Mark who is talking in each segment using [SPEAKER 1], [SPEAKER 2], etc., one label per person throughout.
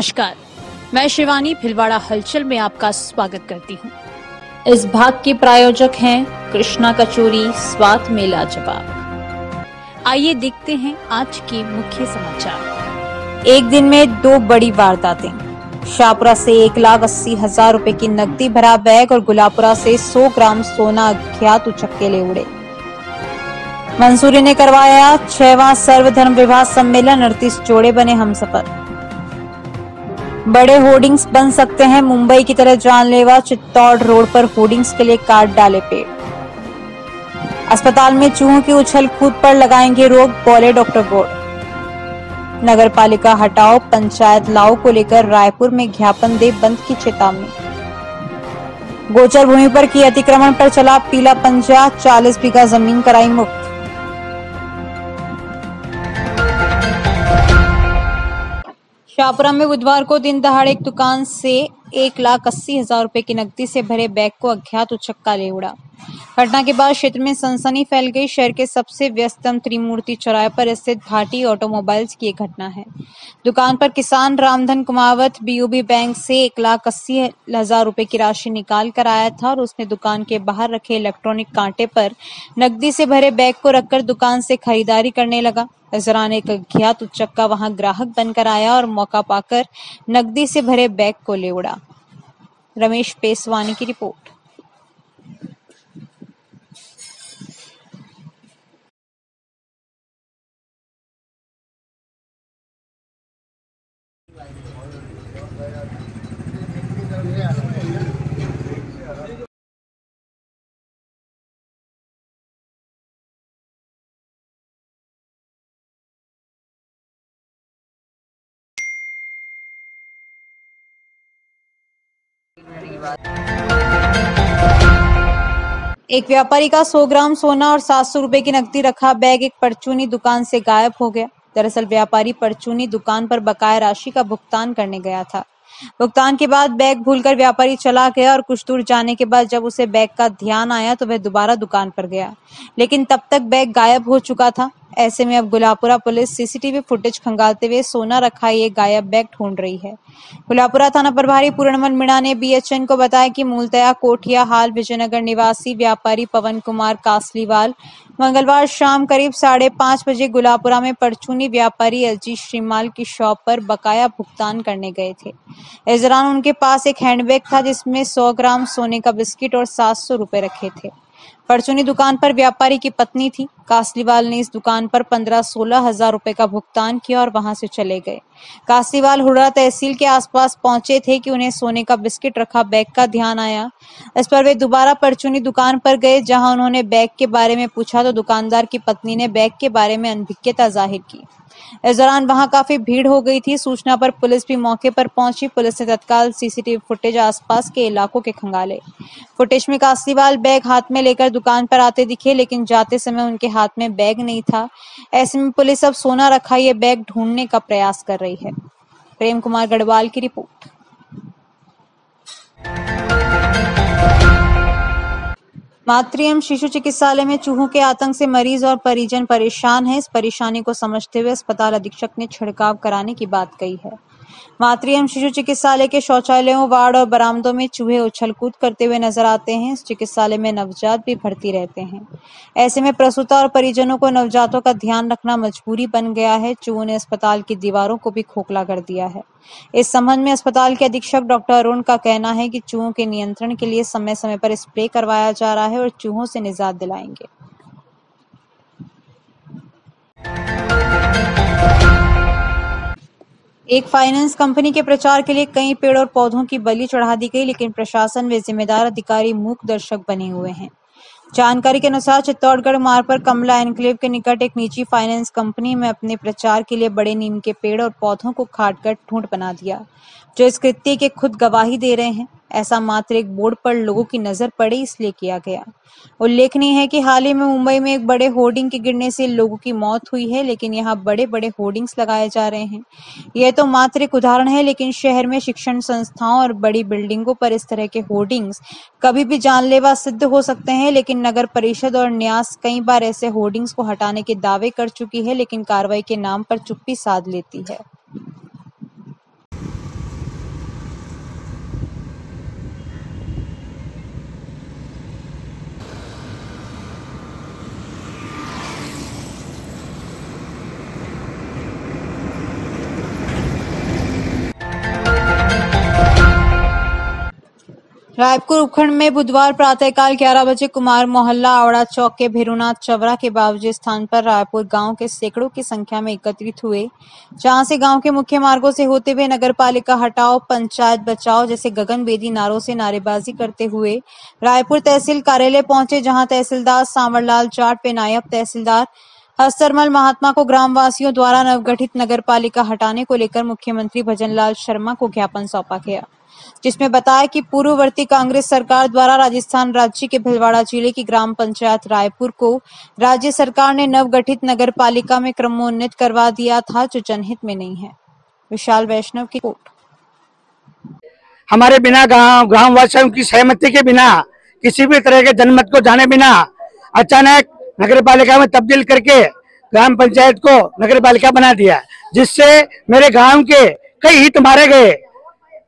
[SPEAKER 1] नमस्कार, मैं शिवानी भिलवाड़ा हलचल में आपका स्वागत करती हूँ। इस भाग के प्रायोजक हैं कृष्णा कचोरी, स्वाद में लाजवाब। आइए देखते हैं आज के मुख्य समाचार। एक दिन में दो बड़ी वारदातें। शाहपुरा से 1,80,000 रुपए की नकदी भरा बैग और गुलापुरा से 100 ग्राम सोना अज्ञात उचक्के ले उड़े। मंसूरी ने करवाया 6वां सर्वधर्म विवाह सम्मेलन, 38 जोड़े बने हमसफर। बड़े होर्डिंग्स बन सकते हैं मुंबई की तरह जानलेवा, चित्तौड़ रोड पर होर्डिंग्स के लिए काट डाले पेड़। अस्पताल में चूहों की उछल कूद पर लगाएंगे रोक, बोले डॉक्टर गौड़। नगर पालिका हटाओ, पंचायत लाओ को लेकर रायपुर में ज्ञापन दे बंद की चेतावनी। गोचर भूमि पर की अतिक्रमण पर चला पीला पंजा, 40 बीघा जमीन कराई मुक्त। शाहपुरा में बुधवार को दिन दहाड़े एक दुकान से 1,80,000 रुपए की नकदी से भरे बैग को अज्ञात उचक्का ले उड़ा। घटना के बाद क्षेत्र में सनसनी फैल गई। शहर के सबसे व्यस्ततम त्रिमूर्ति चौराहे पर स्थित भाटी ऑटोमोबाइल्स की एक घटना है। दुकान पर किसान रामधन कुमावत बीओबी बैंक से 1,80,000 रुपए की राशि निकाल कर आया था और उसने दुकान के बाहर रखे इलेक्ट्रॉनिक कांटे पर नकदी से भरे बैग को रखकर दुकान से खरीदारी करने लगा। इस दौरान एक अज्ञात उचक्का वहां ग्राहक बनकर आया और मौका पाकर नकदी से भरे बैग को ले उड़ा। रमेश पेसवानी की रिपोर्ट। एक व्यापारी का 100 ग्राम सोना और 700 रुपए की नकदी रखा बैग एक परचूनी दुकान से गायब हो गया। दरअसल व्यापारी परचूनी दुकान पर बकाया राशि का भुगतान करने गया था। भुगतान के बाद बैग भूलकर व्यापारी चला गया और कुछ दूर जाने के बाद जब उसे बैग का ध्यान आया तो वह दोबारा दुकान पर गया, लेकिन तब तक बैग गायब हो चुका था। ऐसे में अब गुलापुरा पुलिस सीसीटीवी फुटेज खंगालते हुए सोना रखा ये गायब बैग ढूंढ रही है। गुलापुरा थाना प्रभारी पूर्णमल मीणा ने बीएचएन को बताया कि मूलतया कोठिया हाल विजयनगर निवासी व्यापारी पवन कुमार कासलीवाल मंगलवार शाम करीब 5:30 बजे गुलापुरा में परचूनी व्यापारी एलजी श्रीमाल की शॉप पर बकाया भुगतान करने गए थे। इस दौरान उनके पास एक हैंडबैग था जिसमें 100 ग्राम सोने का बिस्किट और 700 रुपए रखे थे। परचूनी दुकान पर व्यापारी की पत्नी थी। कासलीवाल ने इस दुकान पर 15-16 हजार रुपए का भुगतान किया और वहां से चले गए। कासलीवाल हुडा तहसील के आसपास पहुंचे थे कि उन्हें सोने का बिस्किट रखा बैग का ध्यान आया। इस पर वे दोबारा परचूनी दुकान पर गए, जहां उन्होंने बैग के बारे में पूछा तो दुकानदार की पत्नी ने बैग के बारे में अनभिज्ञता जाहिर की। इस दौरान वहां काफी भीड़ हो गई थी। सूचना पर पुलिस भी मौके पर पहुंची। पुलिस ने तत्काल सीसीटीवी फुटेज आसपास के इलाकों के खंगाले। फुटेज में कासलीवाल बैग हाथ में लेकर दुकान पर आते दिखे, लेकिन जाते समय उनके हाथ में बैग नहीं था। ऐसे में पुलिस अब सोना रखा ये बैग ढूंढने का प्रयास कर रही है। प्रेम कुमार गढ़वाल की रिपोर्ट। मातृ एवं शिशु चिकित्सालय में चूहों के आतंक से मरीज और परिजन परेशान हैं। इस परेशानी को समझते हुए अस्पताल अधीक्षक ने छिड़काव कराने की बात कही है। मातृ एवं शिशु चिकित्सालय के शौचालयों, वार्ड और बरामदों में चूहे उछल कूद करते हुए नजर आते हैं। इस चिकित्सालय में नवजात भी भर्ती रहते हैं। ऐसे में प्रसूता और परिजनों को नवजातों का ध्यान रखना मजबूरी बन गया है। चूहों ने अस्पताल की दीवारों को भी खोखला कर दिया है। इस संबंध में अस्पताल के अधीक्षक डॉक्टर अरुण का कहना है कि चूहों के नियंत्रण के लिए समय समय पर स्प्रे करवाया जा रहा है और चूहों से निजात दिलाएंगे। एक फाइनेंस कंपनी के प्रचार के लिए कई पेड़ और पौधों की बलि चढ़ा दी गई, लेकिन प्रशासन व जिम्मेदार अधिकारी मूक दर्शक बने हुए हैं। जानकारी के अनुसार चित्तौड़गढ़ मार्ग पर कमला एनक्लेव के निकट एक निजी फाइनेंस कंपनी में अपने प्रचार के लिए बड़े नीम के पेड़ और पौधों को काटकर ढूंढ बना दिया, जो इस कृत्य के खुद गवाही दे रहे हैं। ऐसा मात्र एक बोर्ड पर लोगों की नजर पड़ी इसलिए किया गया। उल्लेखनीय है कि हाल ही में मुंबई में एक बड़े होर्डिंग के गिरने से लोगों की मौत हुई है, लेकिन यहाँ बड़े बड़े होर्डिंग्स लगाए जा रहे हैं। यह तो मात्र एक उदाहरण है, लेकिन शहर में शिक्षण संस्थाओं और बड़ी बिल्डिंगों पर इस तरह के होर्डिंग्स कभी भी जानलेवा सिद्ध हो सकते हैं। लेकिन नगर परिषद और न्यास कई बार ऐसे होर्डिंग्स को हटाने के दावे कर चुकी है, लेकिन कार्रवाई के नाम पर चुप्पी साध लेती है। रायपुर उपखंड में बुधवार प्रातःकाल 11 बजे कुमार मोहल्ला आवड़ा चौक के भैरूनाथ चवरा के बावजूद स्थान पर रायपुर गांव के सैकड़ों की संख्या में एकत्रित हुए, जहां से गांव के मुख्य मार्गों से होते हुए नगरपालिका हटाओ, पंचायत बचाओ जैसे गगनभेदी नारों से नारेबाजी करते हुए रायपुर तहसील कार्यालय पहुंचे, जहां तहसीलदार सांवरलाल जाट पे नायब तहसीलदार हस्तरमल महात्मा को ग्रामवासियों द्वारा नवगठित नगरपालिका हटाने को लेकर मुख्यमंत्री भजनलाल शर्मा को ज्ञापन सौंपा गया, जिसमें बताया कि पूर्ववर्ती कांग्रेस सरकार द्वारा राजस्थान राज्य के भीलवाड़ा जिले की ग्राम पंचायत रायपुर को राज्य सरकार ने नवगठित नगरपालिका में क्रमोन्नत करवा दिया था, जो जनहित में नहीं है। विशाल वैष्णव की रिपोर्ट।
[SPEAKER 2] हमारे बिना ग्राम वासियों की सहमति के बिना, किसी भी तरह के जनमत को जाने बिना अचानक नगरपालिका में तब्दील करके ग्राम पंचायत को नगरपालिका बना दिया, जिससे मेरे गांव के कई हित मारे गए,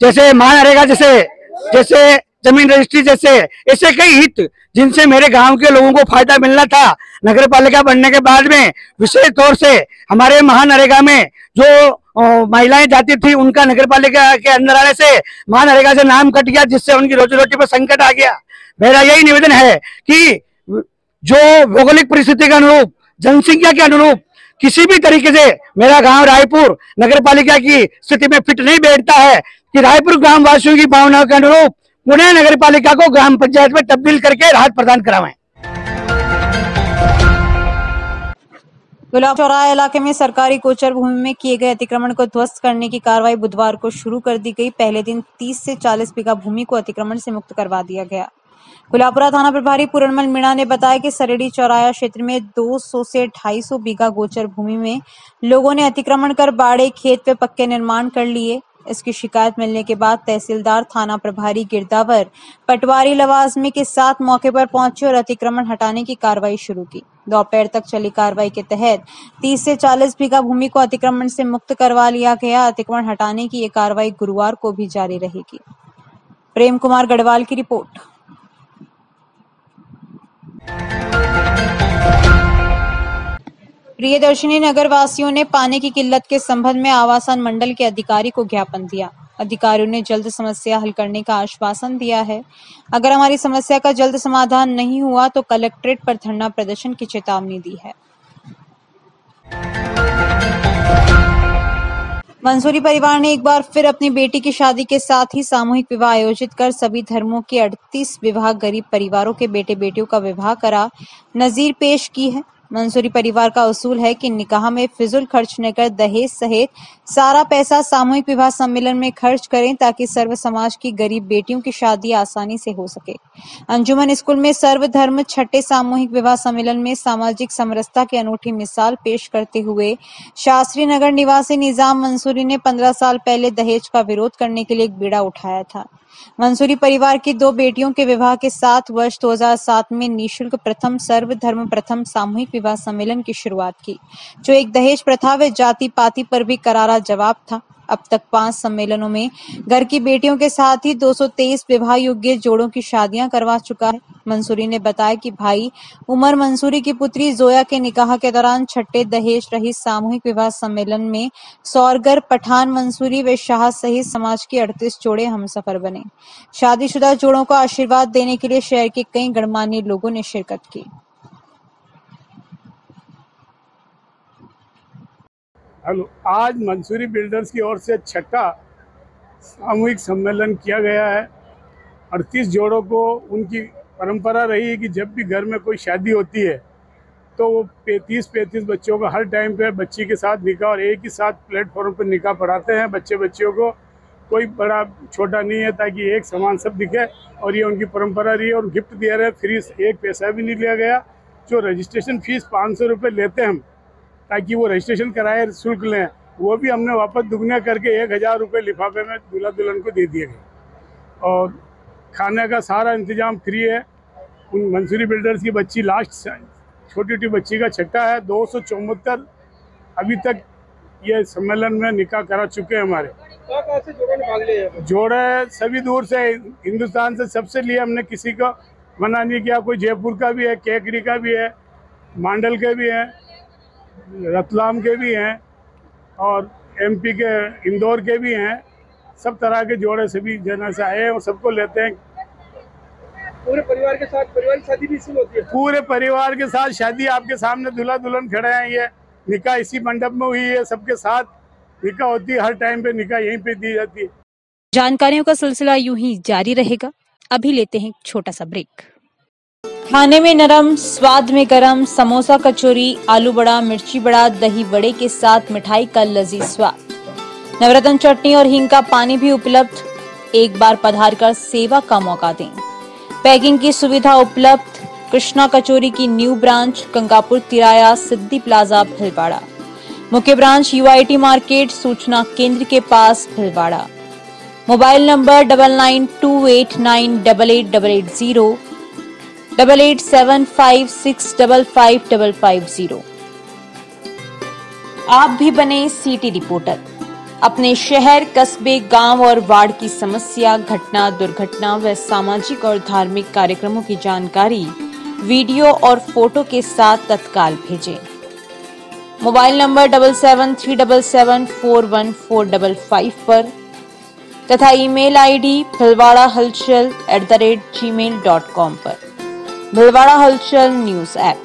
[SPEAKER 2] जैसे महानरेगा जैसे जमीन रजिस्ट्री जैसे ऐसे कई हित जिनसे मेरे गांव के लोगों को फायदा मिलना था। नगरपालिका बनने के बाद में विशेष तौर से हमारे महानरेगा में जो महिलाएं जाती थी, उनका नगरपालिका के अंदर आने से महानरेगा से नाम कट गया, जिससे उनकी रोजी रोटी पर संकट आ गया। मेरा यही निवेदन है कि जो भौगोलिक परिस्थिति के अनुरूप, जनसंख्या के अनुरूप किसी भी तरीके से मेरा गांव रायपुर नगरपालिका की स्थिति में फिट नहीं बैठता है कि रायपुर ग्राम वासियों की भावनाओं के अनुरूप पुनः नगरपालिका को ग्राम पंचायत में तब्दील करके राहत प्रदान करावें।
[SPEAKER 1] गुलाब चौराहा इलाके में सरकारी गोचर भूमि में किए गए अतिक्रमण को ध्वस्त करने की कार्रवाई बुधवार को शुरू कर दी गई। पहले दिन 30 से 40 बीघा भूमि को अतिक्रमण से मुक्त करवा दिया गया। गुलाबपुरा थाना प्रभारी पूरणमल मीणा ने बताया कि सरेडी चौराया क्षेत्र में 200 से 250 बीघा गोचर भूमि में लोगों ने अतिक्रमण कर बाड़े, खेत पे पक्के निर्माण कर लिए। इसकी शिकायत मिलने के बाद तहसीलदार, थाना प्रभारी गिरदावर, पटवारी लवाजमी के साथ मौके पर पहुंचे और अतिक्रमण हटाने की कार्रवाई शुरू की। दोपहर तक चली कार्रवाई के तहत 30 से 40 बीघा भूमि को अतिक्रमण से मुक्त करवा लिया गया। अतिक्रमण हटाने की ये कार्रवाई गुरुवार को भी जारी रहेगी। प्रेम कुमार गढ़वाल की रिपोर्ट। प्रियदर्शनी नगर वासियों ने पानी की किल्लत के संबंध में आवासन मंडल के अधिकारी को ज्ञापन दिया। अधिकारियों ने जल्द समस्या हल करने का आश्वासन दिया है। अगर हमारी समस्या का जल्द समाधान नहीं हुआ तो कलेक्ट्रेट पर धरना प्रदर्शन की चेतावनी दी है। मंसूरी परिवार ने एक बार फिर अपनी बेटी की शादी के साथ ही सामूहिक विवाह आयोजित कर सभी धर्मों के 38 विवाह गरीब परिवारों के बेटे बेटियों का विवाह करा नजीर पेश की है। मंसूरी परिवार का उसूल है कि निकाह में फिजूल खर्च न कर दहेज सहित सारा पैसा सामूहिक विवाह सम्मेलन में खर्च करें, ताकि सर्व समाज की गरीब बेटियों की शादी आसानी से हो सके। अंजुमन स्कूल में सर्वधर्म छठे सामूहिक विवाह सम्मेलन में सामाजिक समरसता की अनूठी मिसाल पेश करते हुए शास्त्री नगर निवासी निजाम मंसूरी ने 15 साल पहले दहेज का विरोध करने के लिए एक बीड़ा उठाया था। मंसूरी परिवार की 2 बेटियों के विवाह के साथ वर्ष 2007 में निःशुल्क प्रथम सर्वधर्म प्रथम सामूहिक विवाह सम्मेलन की शुरुआत की, जो एक दहेज प्रथा व जाति पाति पर भी करारा जवाब था। अब तक 5 सम्मेलनों में घर की बेटियों के साथ ही 223 विवाह योग्य जोड़ों की शादियां करवा चुका है। मंसूरी ने बताया कि भाई उमर मंसूरी की पुत्री जोया के निकाह के दौरान छठे दहेज रहित सामूहिक विवाह सम्मेलन में सौरगर, पठान मंसूरी व शाह सहित समाज के 38 जोड़े हमसफर बने। शादीशुदा जोड़ों को आशीर्वाद देने के लिए शहर के कई गणमान्य लोगों ने शिरकत की।
[SPEAKER 3] हेलो, आज मंसूरी बिल्डर्स की ओर से छठा सामूहिक सम्मेलन किया गया है। 38 जोड़ों को उनकी परंपरा रही है कि जब भी घर में कोई शादी होती है तो वो 35 बच्चों का हर टाइम पे बच्ची के साथ निकाह और एक ही साथ प्लेटफॉर्म पर निकाह पढ़ाते हैं। बच्चियों को कोई बड़ा छोटा नहीं है, ताकि एक समान सब दिखे, और ये उनकी परंपरा रही है। और गिफ्ट दिया रहे, फ्री, एक पैसा भी नहीं लिया गया। जो रजिस्ट्रेशन फीस 500 रुपये लेते हैं हम, ताकि वो रजिस्ट्रेशन कराए, शुल्क लें, वो भी हमने वापस दुगना करके 1000 रुपये लिफाफे में दूल्हा दुल्हन को दे दिए गए। और खाने का सारा इंतजाम फ्री है। उन मंसूरी बिल्डर्स की बच्ची लास्ट छोटी बच्ची का छठा है। 274 अभी तक ये सम्मेलन में निकाह करा चुके हैं। हमारे जोड़े सभी दूर से, हिंदुस्तान से सबसे लिए हमने, किसी को मना नहीं किया। कोई जयपुर का भी है, केकरी का भी है, मांडल के भी है, रतलाम के भी हैं, और एमपी के इंदौर के भी हैं। सब तरह के जोड़े सभी जगह से आए हैं और सबको लेते हैं।
[SPEAKER 4] पूरे परिवार के साथ परिवार की शादी भी इसी में होती है?
[SPEAKER 3] पूरे परिवार के साथ शादी, आपके सामने दूल्हा दुल्हन खड़े हैं, ये निकाह इसी मंडप में हुई है, सबके साथ निकाह होती है, हर टाइम पे निकाह यहीं पे दी जाती है।
[SPEAKER 1] जानकारियों का सिलसिला यूं ही जारी रहेगा। अभी लेते हैं एक छोटा सा ब्रेक। खाने में नरम, स्वाद में गरम, समोसा, कचौरी, आलू बड़ा, मिर्ची बड़ा, दही बड़े के साथ मिठाई का लजीज स्वाद, नवरत्न चटनी और हींग का पानी भी उपलब्ध। एक बार पधार कर सेवा का मौका दें। पैकिंग की सुविधा उपलब्ध। कृष्णा कचौरी की न्यू ब्रांच गंगापुर तिराया, सिद्धि प्लाजा, भीलवाड़ा। मुख्य ब्रांच UIT मार्केट, सूचना केंद्र के पास, भीलवाड़ा। Mobile number 9928988880, 8875655550। आप भी बने सिटी रिपोर्टर। अपने शहर, कस्बे, गांव और वार्ड की समस्या, घटना, दुर्घटना व सामाजिक और धार्मिक कार्यक्रमों की जानकारी वीडियो और फोटो के साथ तत्काल भेजें। मोबाइल नंबर 7737741455 पर तथा ईमेल ID bhilwadahalchal@gmail.com पर। भीलवाड़ा हलचल न्यूज ऐप।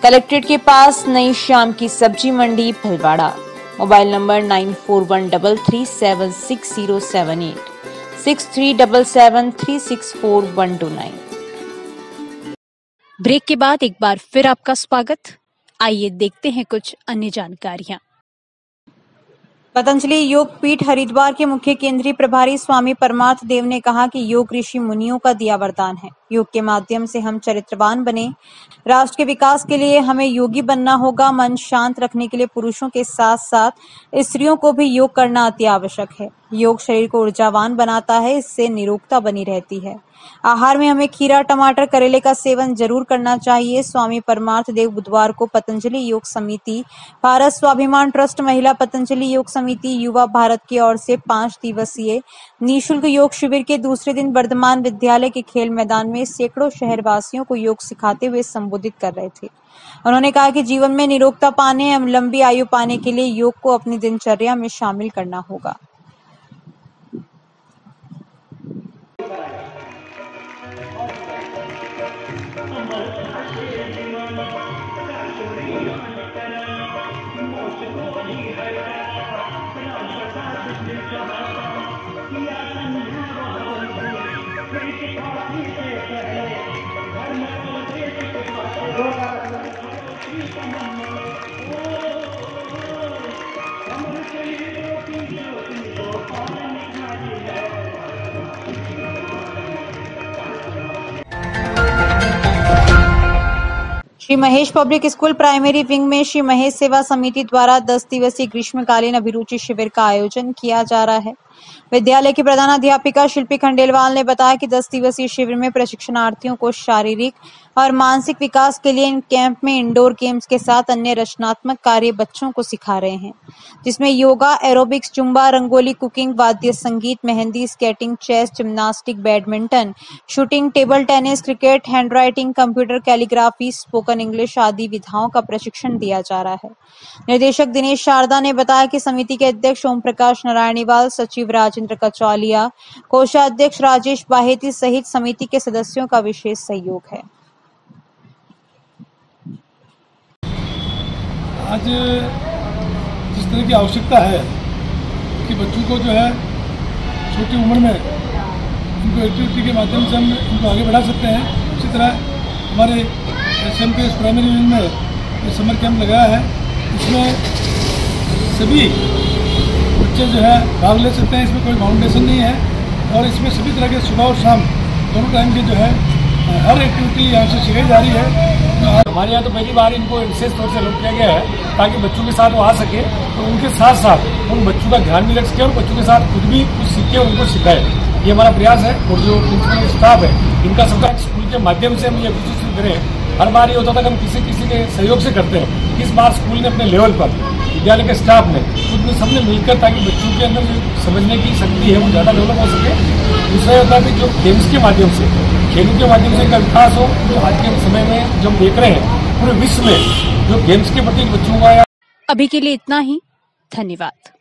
[SPEAKER 1] कलेक्ट्रेट के पास नई शाम की सब्जी मंडी, भीलवाड़ा। Mobile number 9413376078, 6377364129। ब्रेक के बाद एक बार फिर आपका स्वागत। आइए देखते हैं कुछ अन्य जानकारियां। पतंजलि योग पीठ हरिद्वार के मुख्य केंद्रीय प्रभारी स्वामी परमार्थ देव ने कहा कि योग ऋषि मुनियों का दिया वरदान है। योग के माध्यम से हम चरित्रवान बने। राष्ट्र के विकास के लिए हमें योगी बनना होगा। मन शांत रखने के लिए पुरुषों के साथ साथ स्त्रियों को भी योग करना अति आवश्यक है। योग शरीर को ऊर्जावान बनाता है, इससे निरोगता बनी रहती है। आहार में हमें खीरा, टमाटर, करेले का सेवन जरूर करना चाहिए। स्वामी परमार्थ देव बुधवार को पतंजलि योग समिति, भारत स्वाभिमान ट्रस्ट, महिला पतंजलि योग समिति, युवा भारत की ओर से 5 दिवसीय निःशुल्क योग शिविर के दूसरे दिन वर्धमान विद्यालय के खेल मैदान में सैकड़ों शहरवासियों को योग सिखाते हुए संबोधित कर रहे थे। उन्होंने कहा कि जीवन में निरोगता पाने एवं लंबी आयु पाने के लिए योग को अपनी दिनचर्या में शामिल करना होगा। Shri Mahesh public school primary wing में श्री महेश सेवा समिति द्वारा 10 दिवसीय ग्रीष्मकालीन अभिरुचि शिविर का आयोजन किया जा रहा है। विद्यालय की प्रधानाध्यापिका शिल्पी खंडेलवाल ने बताया कि 10 दिवसीय शिविर में प्रशिक्षणार्थियों को शारीरिक और मानसिक विकास के लिए इन कैंप में इंडोर गेम्स के साथ अन्य रचनात्मक कार्य बच्चों को सिखा रहे हैं, जिसमें yoga, aerobics, zumba, rangoli, cooking, वाद्य संगीत, mehndi, skating, chess, gymnastic, badminton, shooting, table tennis, cricket, handwriting, computer, calligraphy, spoken English आदि विधाओं का प्रशिक्षण दिया जा रहा है। निर्देशक दिनेश शारदा ने बताया कि समिति के अध्यक्ष ओम प्रकाश नारायणीवाल, सचिव राजेंद्र कचौलिया, कोषाध्यक्ष राजेश बाहेती सहित समिति के सदस्यों का विशेष सहयोग है।
[SPEAKER 5] आज जिस तरह की आवश्यकता है कि बच्चों को जो है छोटी उम्र में इनको एक्टिविटी के माध्यम से हम इनको आगे बढ़ा सकते हैं, उसी तरह हमारे SMPS प्राइमरी विंग में ये समर कैंप लगाया है। इसमें सभी बच्चे जो है भाग ले सकते हैं। इसमें कोई बाउंडेशन नहीं है और इसमें सभी तरह के सुबह और शाम दोनों टाइम की जो है हर एक्टिविटी यहाँ से सिखाई जा रही है।
[SPEAKER 6] हमारे यहाँ तो पहली बार इनको विशेष तौर से अलॉट किया गया है ताकि बच्चों के साथ वो आ सके तो उनके साथ साथ उन बच्चों का ध्यान भी रख सके और बच्चों के साथ खुद भी कुछ सीखे उनको सिखाए। ये हमारा प्रयास है और जो प्रिंसिपल स्टाफ है इनका सबका स्कूल के माध्यम से हम ये कोशिश करें। हर बार ये होता था कि हम किसी के सहयोग से करते हैं। इस बार स्कूल ने अपने लेवल पर, विद्यालय के स्टाफ ने, खुद में सबने मिलकर ताकि बच्चों के अंदर जो समझने की शक्ति है वो ज़्यादा डेवलप हो सके। दूसरा ये होता है कि जो गेम्स के माध्यम से, खेलों के माध्यम से इनका विकास हो। जो आज के समय में जो हम देख रहे हैं पूरे विश्व में जो गेम्स के प्रति बच्चों का।
[SPEAKER 1] अभी के लिए इतना ही। धन्यवाद।